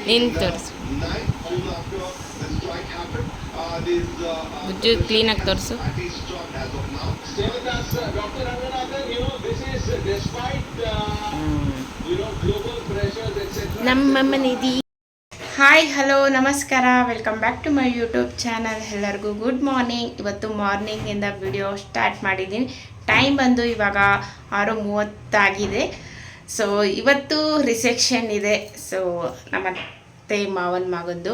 ನೀನು ತೋರಿಸು ಬುಜ್ಜು, ಕ್ಲೀನಾಗಿ ತೋರಿಸು. ನಮ್ಮ ಮನೆದಿ. ಹಾಯ್, ಹಲೋ, ನಮಸ್ಕಾರ, welcome back to my YouTube channel. ಎಲ್ಲರಿಗೂ ಗುಡ್ ಮಾರ್ನಿಂಗ್. ಇವತ್ತು ಮಾರ್ನಿಂಗಿಂದ ವಿಡಿಯೋ ಸ್ಟಾರ್ಟ್ ಮಾಡಿದ್ದೀನಿ. ಟೈಮ್ ಬಂದು ಇವಾಗ 6:30 ಸೊ ಇವತ್ತು ರಿಸೆಪ್ಷನ್ ಇದೆ. ಸೊ ನಮ್ಮ ಅತ್ತೆ ಮಾವನ ಮಗಂದು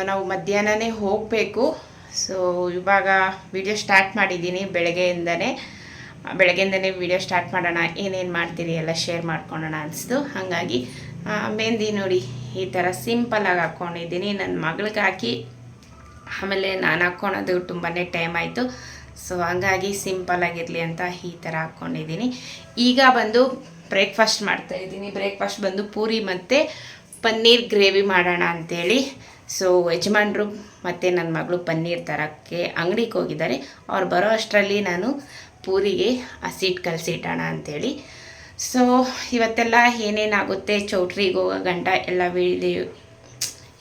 ನಾವು ಮಧ್ಯಾಹ್ನನೇ ಹೋಗಬೇಕು. ಸೊ ಇವಾಗ ವಿಡಿಯೋ ಸ್ಟಾರ್ಟ್ ಮಾಡಿದ್ದೀನಿ. ಬೆಳಗ್ಗೆಯಿಂದನೇ ವಿಡಿಯೋ ಸ್ಟಾರ್ಟ್ ಮಾಡೋಣ, ಏನೇನು ಮಾಡ್ತೀರಿ ಎಲ್ಲ ಶೇರ್ ಮಾಡ್ಕೊಳ್ಳೋಣ ಅನಿಸ್ತು. ಹಾಗಾಗಿ ಮೆಹಂದಿ ನೋಡಿ ಈ ಥರ ಸಿಂಪಲಾಗಿ ಹಾಕ್ಕೊಂಡಿದ್ದೀನಿ. ನನ್ನ ಮಗಳಿಗೆ ಹಾಕಿ ಆಮೇಲೆ ನಾನು ಹಾಕ್ಕೊಳೋದು ತುಂಬಾ ಟೈಮ್ ಆಯಿತು. ಸೊ ಹಂಗಾಗಿ ಸಿಂಪಲಾಗಿರಲಿ ಅಂತ ಈ ಥರ ಹಾಕ್ಕೊಂಡಿದ್ದೀನಿ. ಈಗ ಬಂದು ಬ್ರೇಕ್ಫಾಸ್ಟ್ ಮಾಡ್ತಾಯಿದ್ದೀನಿ. ಬ್ರೇಕ್ಫಾಸ್ಟ್ ಬಂದು ಪೂರಿ ಮತ್ತು ಪನ್ನೀರ್ ಗ್ರೇವಿ ಮಾಡೋಣ ಅಂಥೇಳಿ. ಸೊ ಯಜಮಾನ್ರು ಮತ್ತು ನನ್ನ ಮಗಳು ಪನ್ನೀರ್ ತರೋಕ್ಕೆ ಅಂಗಡಿಗೆ ಹೋಗಿದ್ದಾರೆ. ಅವ್ರು ಬರೋ ಅಷ್ಟರಲ್ಲಿ ನಾನು ಪೂರಿಗೆ ಹಸಿಟ್ಟು ಕಲಸಿಟ್ಟೋಣ ಅಂಥೇಳಿ. ಸೊ ಇವತ್ತೆಲ್ಲ ಏನೇನಾಗುತ್ತೆ ಚೌಟ್ರಿಗೆ ಹೋಗೋ ಗಂಟ ಎಲ್ಲ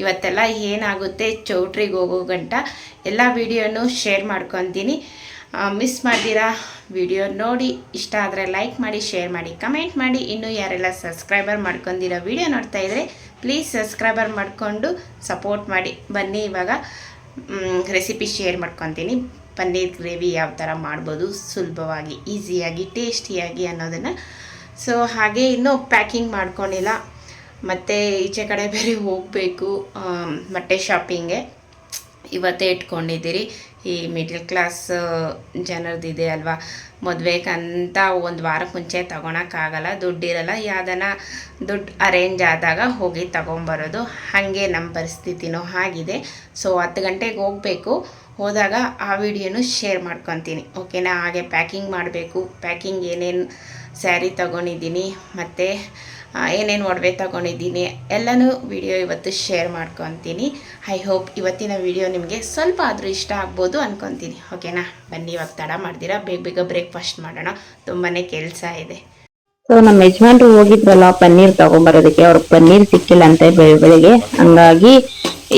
ಇವತ್ತೆಲ್ಲ ಏನಾಗುತ್ತೆ ಚೌಟ್ರಿಗೆ ಹೋಗೋ ಗಂಟ ಎಲ್ಲ ವೀಡಿಯೋನು ಶೇರ್ ಮಾಡ್ಕೊತೀನಿ. ಮಿಸ್ ಮಾಡ್ದಿರಾ ವಿಡಿಯೋ ನೋಡಿ. ಇಷ್ಟ ಆದರೆ ಲೈಕ್ ಮಾಡಿ, ಶೇರ್ ಮಾಡಿ, ಕಮೆಂಟ್ ಮಾಡಿ. ಇನ್ನೂ ಯಾರೆಲ್ಲ ಸಬ್ಸ್ಕ್ರೈಬರ್ ಮಾಡ್ಕೊಂಡಿರೋ ವಿಡಿಯೋ ನೋಡ್ತಾಯಿದ್ರೆ ಪ್ಲೀಸ್ ಸಬ್ಸ್ಕ್ರೈಬರ್ ಮಾಡಿಕೊಂಡು ಸಪೋರ್ಟ್ ಮಾಡಿ. ಬನ್ನಿ ಇವಾಗ ರೆಸಿಪಿ ಶೇರ್ ಮಾಡ್ಕೊತೀನಿ. ಪನ್ನೀರ್ ಗ್ರೇವಿ ಯಾವ ಥರ ಮಾಡ್ಬೋದು ಸುಲಭವಾಗಿ, ಈಸಿಯಾಗಿ, ಟೇಸ್ಟಿಯಾಗಿ ಅನ್ನೋದನ್ನು. ಸೊ ಹಾಗೆ ಇನ್ನೂ ಪ್ಯಾಕಿಂಗ್ ಮಾಡ್ಕೊಂಡಿಲ್ಲ. ಮತ್ತು ಈಚೆ ಕಡೆ ಬೇರೆ ಹೋಗಬೇಕು ಬಟ್ಟೆ ಶಾಪಿಂಗೆ. ಇವತ್ತೇ ಇಟ್ಕೊಂಡಿದ್ದೀರಿ. ಈ ಮಿಡ್ಲ್ ಕ್ಲಾಸ್ ಜನರದ್ದಿದೆ ಅಲ್ವಾ, ಮದುವೆಗಂತ ಒಂದು ವಾರಕ್ಕೆ ಮುಂಚೆ ತೊಗೊಳಕ್ಕಾಗಲ್ಲ, ದುಡ್ಡಿರಲ್ಲ. ಯಾವ್ದನ ದುಡ್ಡು ಅರೇಂಜ್ ಆದಾಗ ಹೋಗಿ ತೊಗೊಂಬರೋದು. ಹಾಗೆ ನಮ್ಮ ಪರಿಸ್ಥಿತಿನೂ ಆಗಿದೆ. ಸೊ 10 ಗಂಟೆಗೆ ಹೋಗಬೇಕು. ಹೋದಾಗ ಆ ವಿಡಿಯೋನು ಶೇರ್ ಮಾಡ್ಕೊತೀನಿ, ಓಕೆನಾ. ಹಾಗೆ ಪ್ಯಾಕಿಂಗ್ ಮಾಡಬೇಕು. ಪ್ಯಾಕಿಂಗ್ ಏನೇನು ಸ್ಯಾರಿ ತೊಗೊಂಡಿದ್ದೀನಿ ಮತ್ತು ಏನೇನು ಒಡವೆ ತೊಗೊಂಡಿದ್ದೀನಿ ಎಲ್ಲನೂ ವಿಡಿಯೋ ಇವತ್ತು ಶೇರ್ ಮಾಡ್ಕೊತೀನಿ. ಐ ಹೋಪ್ ಇವತ್ತಿನ ವಿಡಿಯೋ ನಿಮಗೆ ಸ್ವಲ್ಪ ಆದರೂ ಇಷ್ಟ ಆಗ್ಬೋದು ಅಂದ್ಕೊತೀನಿ, ಓಕೆನಾ. ಬನ್ನಿ ಇವಾಗ ತಡ ಮಾಡ್ದಿರಾ ಬೇಗ ಬ್ರೇಕ್ಫಾಸ್ಟ್ ಮಾಡೋಣ, ತುಂಬಾ ಕೆಲಸ ಇದೆ. ಸೊ ನಮ್ಮ ಯಜಮಾನ್ರು ಹೋಗಿದ್ರಲ್ಲ ಪನ್ನೀರ್ ತಗೊಂಬರೋದಕ್ಕೆ, ಅವ್ರಿಗೆ ಪನ್ನೀರ್ ಸಿಕ್ಕಿಲ್ಲ ಅಂತ ಬೆಳಿಗ್ಗೆ. ಹಂಗಾಗಿ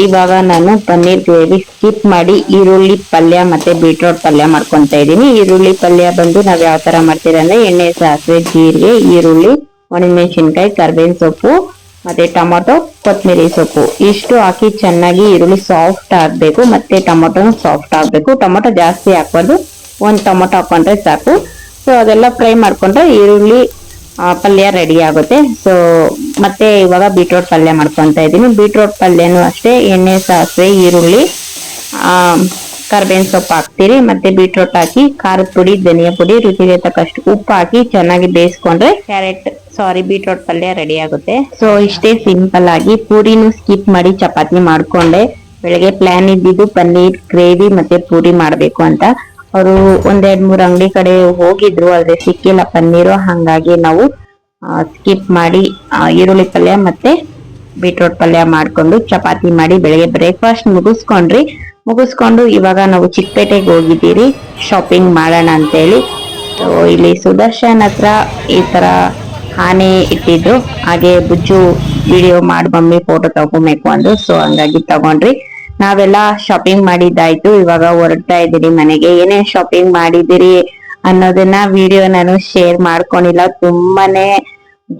ಇವಾಗ ನಾನು ಪನ್ನೀರ್ ಗ್ರೇವಿ ಸ್ಕಿಪ್ ಮಾಡಿ ಈರುಳ್ಳಿ ಪಲ್ಯ ಮತ್ತೆ ಬೀಟ್ರೋಟ್ ಪಲ್ಯ ಮಾಡ್ಕೊತಾ ಇದ್ದೀನಿ. ಈರುಳ್ಳಿ ಪಲ್ಯ ಬಂದು ನಾವ್ ಯಾವ ತರ ಮಾಡ್ತೀವಿ ಅಂದ್ರೆ ಎಣ್ಣೆ, ಸಾಸಿವೆ, ಜೀರಿಗೆ, ಈರುಳ್ಳಿ, ಒಣಮೆಣಸಿನ್ಕಾಯಿ, ಕರ್ಬೇವಿನ ಸೊಪ್ಪು ಮತ್ತೆ ಟೊಮೊಟೊ, ಕೊತ್ತಂಬರಿ ಸೊಪ್ಪು ಇಷ್ಟು ಹಾಕಿ ಚೆನ್ನಾಗಿ ಈರುಳ್ಳಿ ಸಾಫ್ಟ್ ಆಗ್ಬೇಕು ಮತ್ತೆ ಟೊಮೊಟೊನು ಸಾಫ್ಟ್ ಆಗ್ಬೇಕು. ಟೊಮೊಟೊ ಜಾಸ್ತಿ ಹಾಕ್ಬಾರ್ದು, 1 ಟೊಮೊಟೊ ಹಾಕೊಂಡ್ರೆ ಸಾಕು. ಸೊ ಅದೆಲ್ಲ ಫ್ರೈ ಮಾಡ್ಕೊಂಡ್ರೆ ಈರುಳ್ಳಿ ಪಲ್ಯ ರೆಡಿ ಆಗುತ್ತೆ. ಸೊ ಮತ್ತೆ ಇವಾಗ ಬೀಟ್ರೋಟ್ ಪಲ್ಯ ಮಾಡ್ಕೊತಾ ಇದ್ದೀನಿ. ಬೀಟ್ರೋಟ್ ಪಲ್ಯನೂ ಅಷ್ಟೇ ಎಣ್ಣೆ, ಸಾಸಿವೆ, ಈರುಳ್ಳಿ, ಕರ್ಬೇವಿನ ಸೊಪ್ಪು ಹಾಕ್ತೀರಿ. ಮತ್ತೆ ಬೀಟ್ರೋಟ್ ಹಾಕಿ ಖಾರದ ಪುಡಿ, ಧನಿಯಾ ಪುಡಿ, ರುಚಿಗೆ ತಕ್ಕಷ್ಟು ಉಪ್ಪು ಹಾಕಿ ಚೆನ್ನಾಗಿ ಬೇಯಿಸ್ಕೊಂಡ್ರೆ ಬೀಟ್ರೋಟ್ ಪಲ್ಯ ರೆಡಿ ಆಗುತ್ತೆ. ಸೊ ಇಷ್ಟೇ ಸಿಂಪಲ್ ಆಗಿ. ಪೂರಿನೂ ಸ್ಕಿಪ್ ಮಾಡಿ ಚಪಾತಿ ಮಾಡ್ಕೊಂಡೆ. ಬೆಳಗ್ಗೆ ಪ್ಲಾನ್ ಇದ್ದಿದ್ದು ಪನ್ನೀರ್ ಗ್ರೇವಿ ಮತ್ತೆ ಪೂರಿ ಮಾಡ್ಬೇಕು ಅಂತ. ಅವರು 1-2-3 ಅಂಗಡಿ ಕಡೆ ಹೋಗಿದ್ರು, ಆದ್ರೆ ಸಿಕ್ಕಿಲ್ಲ ಪನ್ನೀರು. ಹಂಗಾಗಿ ನಾವು ಸ್ಕಿಪ್ ಮಾಡಿ ಈರುಳ್ಳಿ ಪಲ್ಯ ಮತ್ತೆ ಬೀಟ್ರೋಟ್ ಪಲ್ಯ ಮಾಡ್ಕೊಂಡು ಚಪಾತಿ ಮಾಡಿ ಬೆಳಗ್ಗೆ ಬ್ರೇಕ್ಫಾಸ್ಟ್ ಮುಗಿಸ್ಕೊಂಡು ಇವಾಗ ನಾವು ಚಿಕ್ಕಪೇಟೆಗೆ ಹೋಗಿದ್ದೀರಿ ಶಾಪಿಂಗ್ ಮಾಡೋಣ ಅಂತೇಳಿ. ಸೊ ಇಲ್ಲಿ ಸುದರ್ಶನ್ ಹತ್ರ ಈ ತರ ಆನೆ ಇಟ್ಟಿದ್ರು. ಹಾಗೆ ಬುಜ್ಜು ವಿಡಿಯೋ ಮಾಡಿ ಮಮ್ಮಿ ಫೋಟೋ ತಗೋಬೇಕು ಅಂದ್ರು. ಸೊ ಹಂಗಾಗಿ ತಗೊಂಡ್ರಿ. ನಾವೆಲ್ಲ ಶಾಪಿಂಗ್ ಮಾಡಿದ್ದಾಯ್ತು. ಇವಾಗ ಹೊರಡ್ತಾ ಇದ್ದೀರಿ ಮನೆಗೆ. ಏನೇನ್ ಶಾಪಿಂಗ್ ಮಾಡಿದಿರಿ ಅನ್ನೋದನ್ನ ವಿಡಿಯೋ ನಾನು ಶೇರ್ ಮಾಡ್ಕೊಂಡಿಲ್ಲ, ತುಂಬಾನೇ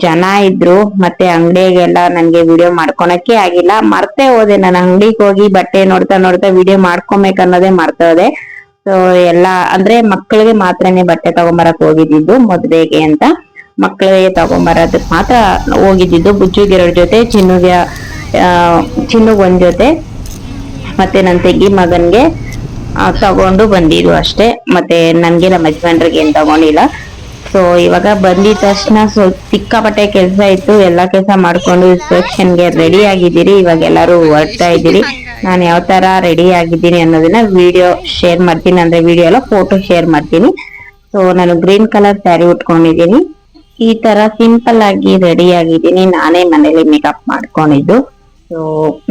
ಜನ ಇದ್ರು. ಮತ್ತೆ ಅಂಗಡಿಗೆಲ್ಲ ನನ್ಗೆ ವಿಡಿಯೋ ಮಾಡ್ಕೊಳಕ್ಕೆ ಆಗಿಲ್ಲ, ಮರ್ತೇ ಹೋದೆ. ನಾನು ಅಂಗಡಿಗೆ ಹೋಗಿ ಬಟ್ಟೆ ನೋಡ್ತಾ ವಿಡಿಯೋ ಮಾಡ್ಕೊಬೇಕು ಅನ್ನೋದೇ ಮರ್ತೋದೆ. ಸೊ ಎಲ್ಲಾ ಅಂದ್ರೆ ಮಕ್ಕಳಿಗೆ ಮಾತ್ರನೇ ಬಟ್ಟೆ ತಗೊಂಬರಕ್ ಹೋಗಿದ್ದು, ಮದ್ವೆಗೆ ಅಂತ ಮಕ್ಕಳಿಗೆ ತಗೊಂಬರೋದಕ್ ಮಾತ್ರ ಹೋಗಿದ್ದು. ಬುಜ್ಜುಗೆ 2 ಜೊತೆ, ಚಿನ್ನುಗ್ 1 ಜೊತೆ, ಮತ್ತೆ ನನ್ನ ತೆಗಿ ಮಗನ್ಗೆ ತಗೊಂಡು ಬಂದಿದ್ದು ಅಷ್ಟೇ. ಮತ್ತೆ ನನ್ಗೆ ನಮ್ಮ ಯಜಮಾನ್ರಿಗೆ ಏನ್ ತಗೊಂಡಿಲ್ಲ. ಸೊ ಇವಾಗ ಬಂದಿದ ತಕ್ಷಣ ಸಿಕ್ಕಾಪಟ್ಟೆ ಕೆಲಸ ಇತ್ತು. ಎಲ್ಲಾ ಕೆಲಸ ಮಾಡ್ಕೊಂಡು ರಿಸೆಪ್ಷನ್ಗೆ ರೆಡಿ ಆಗಿದ್ದೀರಿ. ಇವಾಗ ಎಲ್ಲರೂ ಹೊರಡ್ತಾ ಇದ್ದೀರಿ. ನಾನು ಯಾವ ತರ ರೆಡಿ ಆಗಿದ್ದೀನಿ ಅನ್ನೋದನ್ನ ವಿಡಿಯೋ ಶೇರ್ ಮಾಡ್ತೀನಿ, ಅಂದ್ರೆ ವಿಡಿಯೋ ಎಲ್ಲ ಫೋಟೋ ಶೇರ್ ಮಾಡ್ತೀನಿ. ಸೊ ನಾನು ಗ್ರೀನ್ ಕಲರ್ ಸ್ಯಾರಿ ಉಟ್ಕೊಂಡಿದ್ದೀನಿ. ಈ ತರ ಸಿಂಪಲ್ ಆಗಿ ರೆಡಿ ಆಗಿದ್ದೀನಿ. ನಾನೇ ಮನೇಲಿ ಮೇಕಪ್ ಮಾಡ್ಕೊಂಡಿದ್ದು. ಸೊ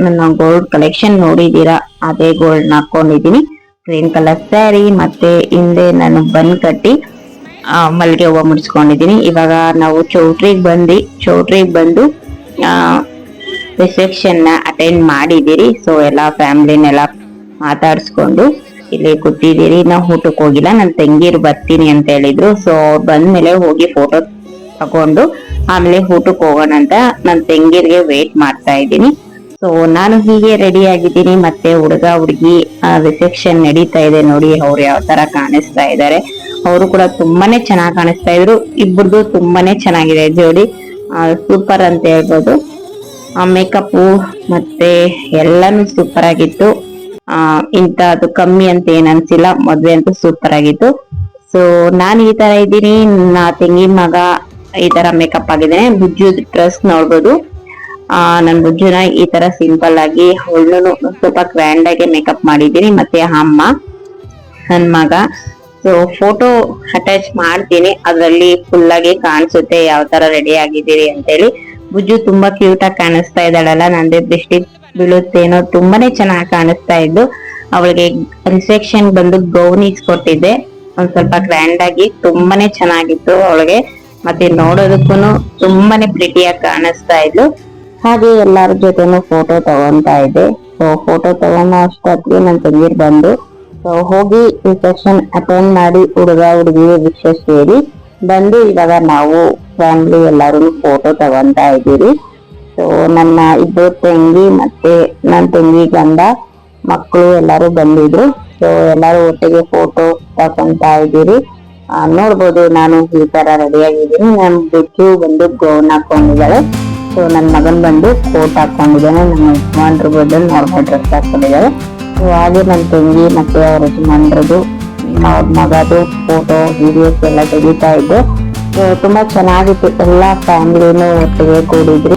ನನ್ನ ಗೋಲ್ಡ್ ಕಲೆಕ್ಷನ್ ನೋಡಿದೀರಾ, ಅದೇ ಗೋಲ್ಡ್ ಹಾಕೊಂಡಿದ್ದೀನಿ. ಗ್ರೀನ್ ಕಲರ್ ಸ್ಯಾರಿ ಮತ್ತೆ ಹಿಂದೆ ನಾನು ಬನ್ ಕಟ್ಟಿ ಮಲ್ಲಿಗೆ ಹೂವು ಮುಡಿಸ್ಕೊಂಡಿದ್ದೀನಿ. ಇವಾಗ ನಾವು ಚೌಟ್ರಿಗೆ ಬಂದು ರಿಸೆಪ್ಷನ್ ನ ಅಟೆಂಡ್ ಮಾಡಿದಿರಿ. ಸೊ ಎಲ್ಲಾ ಫ್ಯಾಮಿಲಿನೆಲ್ಲ ಮಾತಾಡ್ಸ್ಕೊಂಡು ಇಲ್ಲಿ ಕೂತಿದ್ದೀರಿ. ನಾವು ಊಟಕ್ಕೆ ಹೋಗಿಲ್ಲ, ನನ್ ತಂಗಿರು ಬರ್ತೀನಿ ಅಂತ ಹೇಳಿದ್ರು. ಸೊ ಬಂದ್ಮೇಲೆ ಹೋಗಿ ಫೋಟೋ ತಗೊಂಡು ಆಮೇಲೆ ಊಟಕ್ಕೆ ಹೋಗೋಣ ಅಂತ ನನ್ ತಂಗಿರ್ಗೆ ವೇಟ್ ಮಾಡ್ತಾ ಇದ್ದೀನಿ. ಸೊ ನಾನು ಹೀಗೆ ರೆಡಿ ಆಗಿದ್ದೀನಿ. ಮತ್ತೆ ಹುಡುಗ ಹುಡುಗಿ ರಿಸೆಪ್ಷನ್ ನಡೀತಾ ಇದೆ. ನೋಡಿ ಅವ್ರು ಯಾವ ತರ ಕಾಣಿಸ್ತಾ ಇದ್ದಾರೆ. ಅವರು ಕೂಡ ತುಂಬಾನೇ ಚೆನ್ನಾಗಿ ಕಾಣಿಸ್ತಾ ಇದ್ರು. ಇಬ್ಬರದು ತುಂಬಾನೇ ಚೆನ್ನಾಗಿದೆ ಜೋಡಿ, ಸೂಪರ್ ಅಂತ ಹೇಳ್ಬೋದು. ಮೇಕಪ್ ಮತ್ತೆ ಎಲ್ಲಾನು ಸೂಪರ್ ಆಗಿತ್ತು. ಅದು ಕಮ್ಮಿ ಅಂತ ಏನ್ ಅನ್ಸಿಲ್ಲ. ಮದ್ವೆ ಅಂತೂ ಸೂಪರ್ ಆಗಿತ್ತು. ಸೊ ನಾನ್ ಈ ತರ ಇದ್ದೀನಿ, ನಾ ತಂಗಿ ಮಗ ಈ ತರ ಮೇಕಪ್ ಆಗಿದ್ದೇನೆ. ಬುಜ್ಜು ಡ್ರೆಸ್ ನೋಡ್ಬೋದು. ನನ್ ಬುಜ್ಜುನ ಈ ತರ ಸಿಂಪಲ್ ಆಗಿ ಅವಳನ್ನು ಸ್ವಲ್ಪ ಗ್ರ್ಯಾಂಡ್ ಆಗಿ ಮೇಕಪ್ ಮಾಡಿದ್ದೀನಿ. ಮತ್ತೆ ಅಮ್ಮ ನನ್ ಮಗ. ಸೊ ಫೋಟೋ ಅಟ್ಯಾಚ್ ಮಾಡ್ತೀನಿ, ಅದ್ರಲ್ಲಿ ಫುಲ್ ಆಗಿ ಕಾಣಿಸುತ್ತೆ ಯಾವ ತರ ರೆಡಿ ಆಗಿದ್ದೀರಿ ಅಂತೇಳಿ. ಬುಜ್ಜು ತುಂಬಾ ಕ್ಯೂಟ್ ಆಗಿ ಕಾಣಿಸ್ತಾ ಇದ್ದಾಳಲ್ಲ, ನಂದೇ ದೃಷ್ಟಿ ಬೀಳುತ್ತೇನೋ, ತುಂಬಾನೇ ಚೆನ್ನಾಗಿ ಕಾಣಿಸ್ತಾ ಇದ್ದು. ಅವಳಿಗೆ ರಿಸೆಪ್ಷನ್ ಬಂದು ಗೌನ್ ಕೊಟ್ಟಿದ್ದೆ, ಒಂದ್ ಸ್ವಲ್ಪ ಗ್ರ್ಯಾಂಡ್ ಆಗಿ ತುಂಬಾನೇ ಚೆನ್ನಾಗಿತ್ತು ಅವಳಿಗೆ. ಮತ್ತೆ ನೋಡೋದಕ್ಕೂ ತುಂಬಾನೇ ಪ್ರಿಟಿಯಾಗಿ ಕಾಣಿಸ್ತಾ ಇದ್ಲು. ಹಾಗೆ ಎಲ್ಲಾರ ಜೊತೆನೂ ಫೋಟೋ ತಗೊಂತಾ ಇದ್ದೆ. ಸೊ ಫೋಟೋ ತಗೊಂಡ ಅಷ್ಟೊತ್ತಿಗೆ ನನ್ ತಂಗಿರ್ ಬಂದು ಸೊ ಹೋಗಿ ರಿಸೆಪ್ಷನ್ ಅಟೆಂಡ್ ಮಾಡಿ ಹುಡುಗ ಹುಡುಗಿ ವಿಶೇಷ ಸೇರಿ ಬಂದು ಇವಾಗ ನಾವು ಫ್ಯಾಮಿಲಿ ಎಲ್ಲಾರು ಫೋಟೋ ತಗೊಂತಾ ಇದ್ದೀರಿ. ಸೊ ನನ್ನ ಇಬ್ಬರು ತಂಗಿ ಮತ್ತೆ ನನ್ ತಂಗಿ ಗಂಡ ಮಕ್ಕಳು ಎಲ್ಲಾರು ಬಂದಿದ್ರು. ಸೊ ಎಲ್ಲಾರು ಒಟ್ಟಿಗೆ ಫೋಟೋ ತಗೊಂತಾ ಇದ್ದೀರಿ. ನೋಡ್ಬೋದು ನಾನು ಈ ತರ ರೆಡಿ ಆಗಿದ್ದೀನಿ. ನನ್ ಬುಜ್ಜು ಬಂದು ಗೌನ್ ಹಾಕೊಂಡಿದ್ದಾಳೆ. ಸೊ ನನ್ ಮಗನ್ ಬಂದು ಕೋಟ್ ಹಾಕೊಂಡಿದ್ದಾನೆ. ನಮ್ಮ ಯಜಮಾನ್ರು ಬಂದು ನಾರ್ಮಲ್ ಡ್ರೆಸ್ ಹಾಕೊಂಡಿದ್ದಾರೆ. ಸೊ ಹಾಗೆ ನನ್ ತಂಗಿ ಮತ್ತೆ ಅವ್ರ ಯಜಮಾನ್ರದ್ದು ಅವ್ರ ಮಗದು ಫೋಟೋ ವಿಡಿಯೋಸ್ ಎಲ್ಲ ತೆಗಿತಾ ಇದ್ದೆ. ಸೊ ತುಂಬಾ ಚೆನ್ನಾಗಿತ್ತು. ಎಲ್ಲಾ ಫ್ಯಾಮಿಲಿನೂ ಒಟ್ಟಿಗೆ ಕೂಡಿದ್ರು.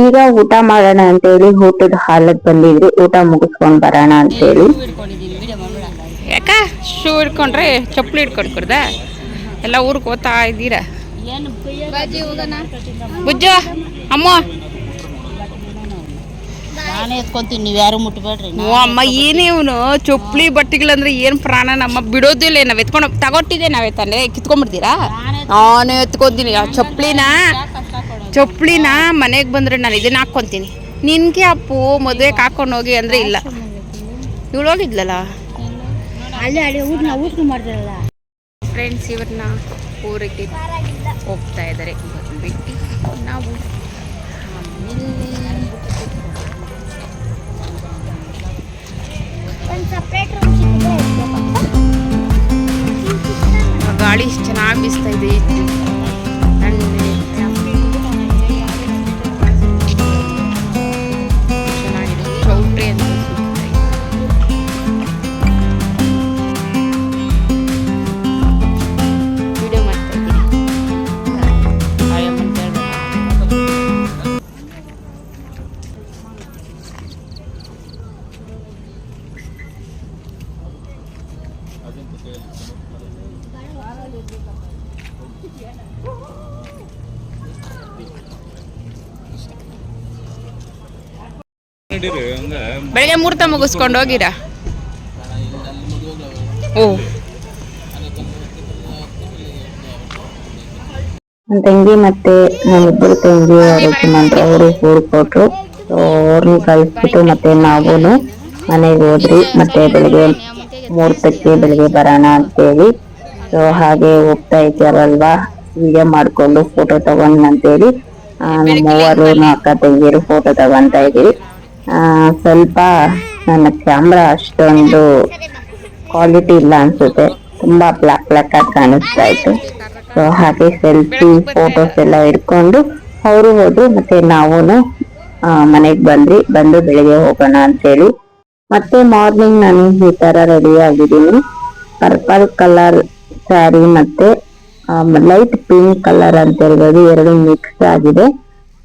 ಈಗ ಊಟ ಮಾಡೋಣ ಅಂತ ಹೇಳಿ ಊಟದ ಹಾಲಕ್ ಬಂದಿದ್ರಿ. ಊಟ ಮುಗಿಸ್ಕೊಂಡ್ ಬರೋಣ ಅಂತ ಹೇಳಿ. ಯಾಕ ಶೂ ಹಿಡ್ಕೊಂಡ್ರೆ ಚಪ್ಪಲಿ ಹಿಡ್ಕೊಂಡು ಕುಡ್ದ ಎಲ್ಲ ಊರಿಗೆ ಹೋಗ್ತಾ ಇದ್ದೀರಾ? ಬುಜ್ಜು ಅಮ್ಮ ನಾನೇ ಎತ್ಕೊಂತೀನಿ, ನೀವು ಯಾರು ಮುಟ್ಬೇಡ್ರಿ. ಅಮ್ಮ ಏನೇ ಇವನು ಚಪ್ಪಲಿ ಬಟ್ಟೆಗಳಂದ್ರೆ ಏನು ಪ್ರಾಣ. ನಮ್ಮ ಬಿಡೋದಿಲ್ಲ, ನಾವು ಎತ್ಕೊಂಡು ತಗೊಟ್ಟಿದ್ದೆ, ನಾವೇ ತಾನೇ ಕಿತ್ಕೊಂಡ್ಬಿಡ್ತೀರಾ? ನಾನು ಎತ್ಕೊಂತೀನಿ ಆ ಚಪ್ಪಲಿನ ಮನೆಗೆ ಬಂದರೆ ನಾನು ಇದನ್ನ ಹಾಕ್ಕೊತೀನಿ. ನಿನ್ಗೆ ಅಪ್ಪು ಮದುವೆಗೆ ಹಾಕೊಂಡು ಹೋಗಿ ಅಂದರೆ ಇಲ್ಲ. ಇವಳು ಹೋಗಿದ್ಲಲ್ಲ ಫ್ರೆಂಡ್ಸ್, ಇವ್ರನ್ನ ಊರಿಗೆ ಹೋಗ್ತಾ ಇದ್ದಾರೆ. ಬಿಟ್ಟು ನಾವು ಗಾಳಿ ಚೆನ್ನಾಗಿ ಬೀಸ್ತಾ ಇದೆ. ಚೆನ್ನಾಗಿದೆ ಚೌಟ್ರಿ ಅಂತ ವಿಡಿಯೋ ಮಾಡ್ತಾ ಇದ್ದೀನಿ. ಬೆಳಗ್ಗೆ ಮುಹೂರ್ತ ಮುಗಿಸ್ಕೊಂಡು ಹೋಗಿರಾ? ಓ, ನನ್ನ ತಂಗಿ ಮತ್ತೆ ನಮ್ಮಿಬ್ಬರು ತಂಗಿ ಅವ್ರ ಯಜಮಾನ್ರು ಅವರು ಊರ್ ಕೊಟ್ರು. ಅವ್ರನ್ನ ಕಳಿಸ್ಬಿಟ್ಟು ಮತ್ತೆ ನಾವೂನು ಮನೆಗೆ ಹೋದ್ರಿ. ಮತ್ತೆ ಬೆಳಿಗ್ಗೆ ಮುಹೂರ್ತಕ್ಕೆ ಬೆಳಿಗ್ಗೆ ಬರೋಣ ಅಂತೇಳಿ. ಸೊ ಹಾಗೆ ಹೋಗ್ತಾ ಇದ್ದಾರಲ್ವಾ, ವಿಡಿಯೋ ಮಾಡ್ಕೊಂಡು ಫೋಟೋ ತಗೊಂಡ್ ಅಂತೇಳಿ ನಮ್ಮ ಮೂವರು ಅಕ್ಕ ತಂಗಿಯರು ಫೋಟೋ ತಗೊಂತಾ ಇದೀವಿ. ಸ್ವಲ್ಪ ನನ್ನ ಕ್ಯಾಮ್ರಾ ಅಷ್ಟೊಂದು ಕ್ವಾಲಿಟಿ ಇಲ್ಲ ಅನ್ಸುತ್ತೆ, ತುಂಬಾ ಬ್ಲಾಕ್ ಆಗಿ ಕಾಣಿಸ್ತಾ ಇತ್ತು. ಸೊ ಹಾಗೆ ಸೆಲ್ಫಿ ಫೋಟೋಸ್ ಎಲ್ಲ ಇಟ್ಕೊಂಡು ಅವರು ಹೋದ್ರು, ಮತ್ತೆ ನಾವು ಮನೆಗ್ ಬಂದು ಬೆಳಿಗ್ಗೆ ಹೋಗೋಣ ಅಂತೇಳಿ ಮತ್ತೆ ಮಾರ್ನಿಂಗ್ ನಾನು ಈ ತರ ರೆಡಿ ಆಗಿದ್ದೀನಿ. ಪರ್ಪಲ್ ಕಲರ್ ಸ್ಯಾರಿ ಮತ್ತೆ ಲೈಟ್ ಪಿಂಕ್ ಕಲರ್ ಅಂತ ಹೇಳ್ಬೋದು, ಎರಡು ಮಿಕ್ಸ್ ಆಗಿದೆ.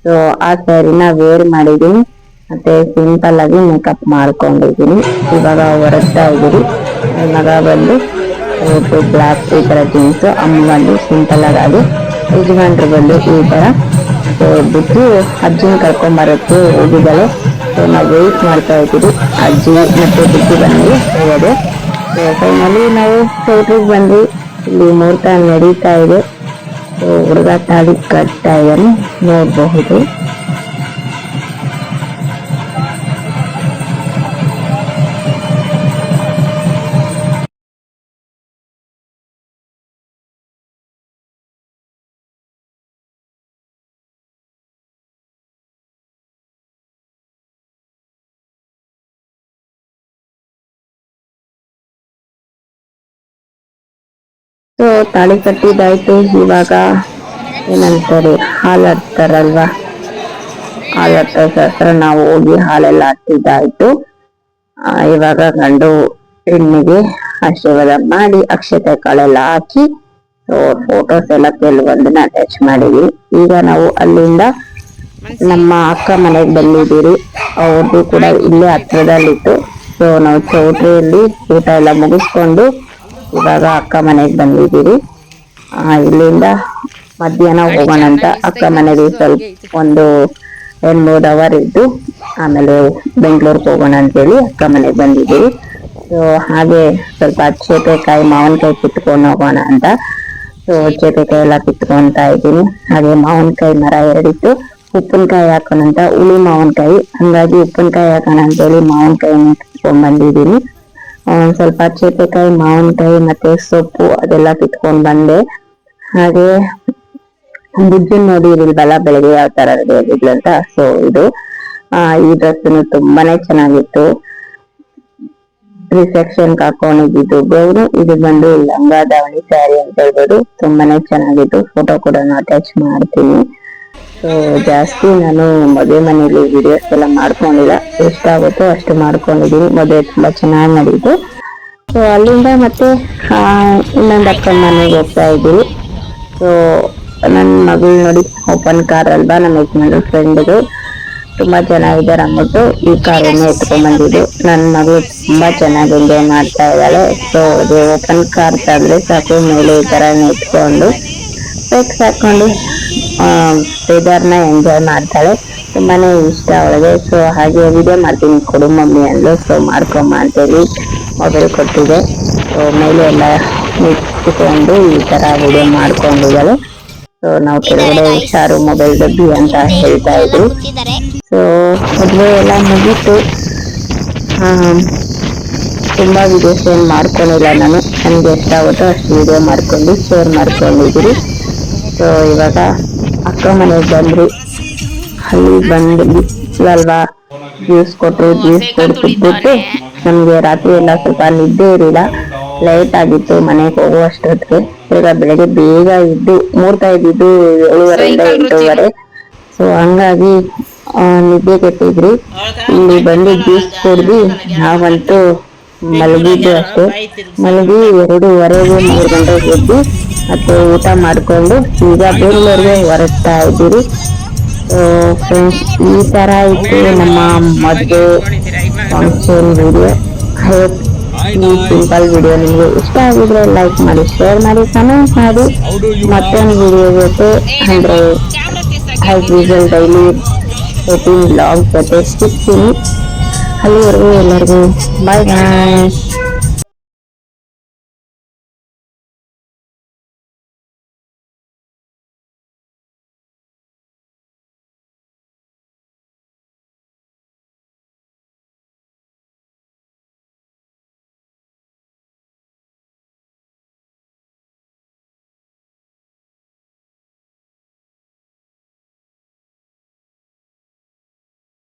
ಸೊ ಆ ಸ್ಯಾರಿನ ವೇರ್ ಮಾಡಿದೀನಿ, ಮತ್ತೆ ಸಿಂಪಲ್ ಆಗಿ ಮೇಕಪ್ ಮಾಡ್ಕೊಂಡಿದ್ದೀನಿ. ಇವಾಗ ಹೊರಡ್ತಾ ಇದ್ದೀರಿ. ಮಗ ಬಂದು ಬ್ಲಾಕ್ ಈ ತರ ಜೀನ್ಸ್, ಅಮ್ಮ ಬಂದು ಸಿಂಪಲ್ ಆಗಿ, ಯಜಮಾನ್ರು ಬಂದು ಈ ತರ ಬಿಟ್ಟು ಅಜ್ಜಿನ ಕರ್ಕೊಂಬರಕ್ಕೆ ಹೋಗಿದ್ದಾಳೆ. ಸೊ ನಾವು ವೇಟ್ ಮಾಡ್ತಾ ಇದ್ದೀವಿ, ಅಜ್ಜಿ ಮತ್ತೆ ಬುದ್ಧಿ ಬಂದು ಹೋಗೋದು. ಸೊ ಫೈನಲಿ ನಾವು ಚೌಟ್ರಿಗೆ ಬಂದ್ವಿ. ಇಲ್ಲಿ ಮುಹೂರ್ತ ನಡೀತಾ ಇದೆ. ಸೊ ಹುಡುಗ ತಾಳಿ ಕಟ್ತಾ ಇದ್ದಾನೆ, ನೋಡಬಹುದು. ಸೊ ತಾಳಿ ಕಟ್ಟಿದಾಯ್ತು. ಇವಾಗ ಏನಂತಾರೆ, ಹಾಲು ಹಾಕ್ತಾರಲ್ವಾ, ಹಾಲು ಹಾಕ್ತಾ ಶಾಸ್ತ್ರ ನಾವು ಹೋಗಿ ಹಾಲೆಲ್ಲ ಹಾಕ್ತಿದ್ದಾಯ್ತು. ಇವಾಗ ಗಂಡು ಹೆಣ್ಣಿಗೆ ಆಶೀರ್ವಾದ ಮಾಡಿ ಅಕ್ಷತೆ ಕಾಳೆಲ್ಲ ಹಾಕಿ ಫೋಟೋಸ್ ಎಲ್ಲ ಕೆಲವೊಂದನ್ನ ಅಟ್ಯಾಚ್ ಮಾಡಿದ್ವಿ. ಈಗ ನಾವು ಅಲ್ಲಿಂದ ನಮ್ಮ ಅಕ್ಕ ಮನೆಗೆ ಬಂದಿದ್ದೀರಿ. ಅವ್ರದ್ದು ಕೂಡ ಇಲ್ಲೇ ಹತ್ರದಲ್ಲಿತ್ತು. ಸೊ ನಾವು ಚೌಟ್ರಿಯಲ್ಲಿ ಊಟ ಎಲ್ಲ ಮುಗಿಸ್ಕೊಂಡು ಇವಾಗ ಅಕ್ಕ ಮನೆಗೆ ಬಂದಿದ್ದೀರಿ. ಇಲ್ಲಿಂದ ಮಧ್ಯಾಹ್ನ ಹೋಗೋಣ ಅಂತ ಅಕ್ಕ ಮನೆಗೆ ಸ್ವಲ್ಪ ಒಂದು 2-3 ಅವರ್ ಇದ್ದು ಆಮೇಲೆ ಬೆಂಗಳೂರಿಗೆ ಹೋಗೋಣ ಅಂತೇಳಿ ಅಕ್ಕ ಮನೆಗೆ ಬಂದಿದ್ದೀವಿ. ಸೊ ಹಾಗೆ ಸ್ವಲ್ಪ ಚೇಪೆಕಾಯಿ ಮಾವಿನಕಾಯಿ ಕಿತ್ಕೊಂಡು ಹೋಗೋಣ ಅಂತ. ಸೊ ಚೇಪೆಕಾಯಿ ಎಲ್ಲ ಕಿತ್ಕೊಂತಾ ಇದ್ದೀನಿ. ಹಾಗೆ ಮಾವಿನಕಾಯಿ ಮರ 2 ಇತ್ತು, ಉಪ್ಪಿನಕಾಯಿ ಹಾಕೋಣ ಅಂತ, ಹುಳಿ ಮಾವಿನಕಾಯಿ, ಹಂಗಾಗಿ ಉಪ್ಪಿನಕಾಯಿ ಹಾಕೋಣ ಅಂತೇಳಿ ಮಾವಿನಕಾಯಿನ ಕಿತ್ಕೊಂಡ್ ಬಂದಿದ್ದೀನಿ. ಸ್ವಲ್ಪ ಚೇಪೆಕಾಯಿ, ಮಾವಿನಕಾಯಿ ಮತ್ತೆ ಸೊಪ್ಪು ಅದೆಲ್ಲ ಕಿತ್ಕೊಂಡ್ ಬಂದೆ. ಹಾಗೆ ಬುಜ್ಜನ್ ನೋಡಿರಿಲ್ವಲ್ಲ ಬೆಳಗ್ಗೆ ಯಾವ ತರ ರೆಡಿ ಆಗಿದ್ಲು ಅಂತ. ಸೊ ಇದು ಈ ಡ್ರೆಸ್ ತುಂಬಾನೇ ಚೆನ್ನಾಗಿತ್ತು. ರಿಸೆಪ್ಷನ್ ಹಾಕೊಂಡಿದ್ದು ಬೇರು, ಇದು ಬಂದು ಲಂಗ ದಾವಣಿ ಸ್ಯಾರಿ ಅಂತ ಹೇಳ್ಬೋದು, ತುಂಬಾನೇ ಚೆನ್ನಾಗಿತ್ತು. ಫೋಟೋ ಕೂಡ ಅಟ್ಯಾಚ್ ಮಾಡ್ತೀನಿ. ಸೊ ಜಾಸ್ತಿ ನಾನು ಮದುವೆ ಮನೇಲಿ ವಿಡಿಯೋಸ್ ಎಲ್ಲ ಮಾಡ್ಕೊಂಡಿಲ್ಲ, ಎಷ್ಟಾಗುತ್ತೋ ಅಷ್ಟು ಮಾಡ್ಕೊಂಡಿದ್ದೀನಿ. ಮದುವೆ ತುಂಬಾ ಚೆನ್ನಾಗಿ ನಡೀತು. ಸೊ ಅಲ್ಲಿಂದ ಮತ್ತೆ ಇನ್ನೊಂದು ಅಕ್ಕನ ಮನೆಗೆ ಹೋಗ್ತಾ ಇದ್ದೀವಿ. ಸೊ ನನ್ನ ಮಗಳು ನೋಡಿ, ಓಪನ್ ಕಾರ್ ಅಲ್ವಾ, ನಮ್ಮ ಯಜಮಾನ್ರ ಫ್ರೆಂಡ್ದು, ತುಂಬಾ ಚೆನ್ನಾಗಿದ್ದಾರೆ ಅಂದ್ಬಿಟ್ಟು ಈ ಕಾರನ್ನು ಎತ್ಕೊಂಡ್ ಬಂದಿದ್ದು. ನನ್ನ ಮಗಳು ತುಂಬಾ ಚೆನ್ನಾಗಿ ಎಂಜಾಯ್ ಮಾಡ್ತಾ ಇದ್ದಾಳೆ. ಸೊ ಅದೇ ಓಪನ್ ಕಾರ್ ತಂದ್ರೆ ಸಾಕು, ಮೇಲೆ ಈ ತರ ಎತ್ಕೊಂಡು ಸ್ಪೆಕ್ಸ್ ಹಾಕೊಂಡು ವೆದರ್ನ ಎಂಜಾಯ್ ಮಾಡ್ತಾಳೆ. ತುಂಬಾನೇ ಇಷ್ಟ ಅವಳಿಗೆ. ಸೊ ಹಾಗೆ ವಿಡಿಯೋ ಮಾಡ್ತೀನಿ ಕೊಡು ಮಮ್ಮಿ ಅಂದ್ಲು. ಸೊ ಮಾಡ್ಕೊಂಬ ಅಂತೇಳಿ ಮೊಬೈಲ್ ಕೊಟ್ಟಿದೆ. ಸೊ ಮೇಲೆ ಎಲ್ಲ ನಿಂತ್ಕೊಂಡು ಈ ತರ ವಿಡಿಯೋ ಮಾಡ್ಕೊಂಡಿದ್ದಾಳೆ. ಸೊ ನಾವು ಕೆಳಗಡೆ ಹುಷಾರು ಮೊಬೈಲ್ ಡಬ್ಬಿ ಅಂತ ಹೇಳ್ತಾ ಇದ್ವಿ. ಸೊ ಮದುವೆ ಎಲ್ಲ ಮುಗೀತು. ತುಂಬಾ ವಿಡಿಯೋಸ್ ಏನು ಮಾಡ್ಕೊಂಡಿಲ್ಲ ನಾನು, ನನಗೆ ಎಷ್ಟಾಗುತ್ತೋ ಅಷ್ಟು ವಿಡಿಯೋ ಮಾಡ್ಕೊಂಡು ಶೇರ್ ಮಾಡ್ಕೊಂಡಿದ್ದೀರಿ. ಸೊ ಇವಾಗ ಅಕ್ಕ ಮನೆಗೆ ಬಂದ್ರಿ. ಅಲ್ಲಿ ಬಂದು ಬಿಸಿಲಲ್ವಾ, ಜ್ಯೂಸ್ ಕೊಟ್ಟರು, ಜ್ಯೂಸ್ ಕೊಡ್ಬಿಟ್ಟು ನಮ್ಗೆ ರಾತ್ರಿ ಎಲ್ಲ ಸ್ವಲ್ಪ ನಿದ್ದೆ ಇರಲಿಲ್ಲ, ಲೇಟ್ ಆಗಿತ್ತು ಮನೆಗೆ ಹೋಗುವಷ್ಟೊತ್ತಿಗೆ. ಈಗ ಬೆಳಗ್ಗೆ ಬೇಗ ಇದ್ದು ಮುಹೂರ್ತ ಇದ್ದಿದ್ದು 7:30 8:30. ಸೊ ಹಂಗಾಗಿ ನಿದ್ದೆ ಕೆಟ್ಟಿದ್ರಿ. ಇಲ್ಲಿ ಬಂದು ಜ್ಯೂಸ್ ಕುಡ್ದು ನಾವಂತೂ ಮಲಗಿದ್ದು ಅಷ್ಟೇ. ಮಲಗಿ 2:15 3 ಗಂಟೆಗೆ ಎದ್ದು ಮತ್ತೆ ಊಟ ಮಾಡ್ಕೊಂಡು ಈಗ ಬೆಂಗಳೂರಿಗೆ ಹೊರಡ್ತಾ ಇದ್ದೀರಿ. ಫ್ರೆಂಡ್ಸ್, ಈ ತರ ಇತ್ತು ನಮ್ಮ ಮದುವೆ ಫಂಕ್ಷನ್ ವಿಡಿಯೋ. ಈ ಸಿಂಪಲ್ ವಿಡಿಯೋ ನಿಮಗೆ ಇಷ್ಟ ಆಗಿದ್ರೆ ಲೈಕ್ ಮಾಡಿ, ಶೇರ್ ಮಾಡಿ, ಕಮೆಂಟ್ ಮಾಡಿ. ಮತ್ತೊಂದು ವಿಡಿಯೋ ಜೊತೆ ಅಂದ್ರೆ as usual daily routine vlog ಜೊತೆ ಸಿಗ್ತೀನಿ. ಅಲ್ಲಿವರೆಗೂ ಎಲ್ಲರಿಗೂ ಬಾಯ್ ಬಾಯ್.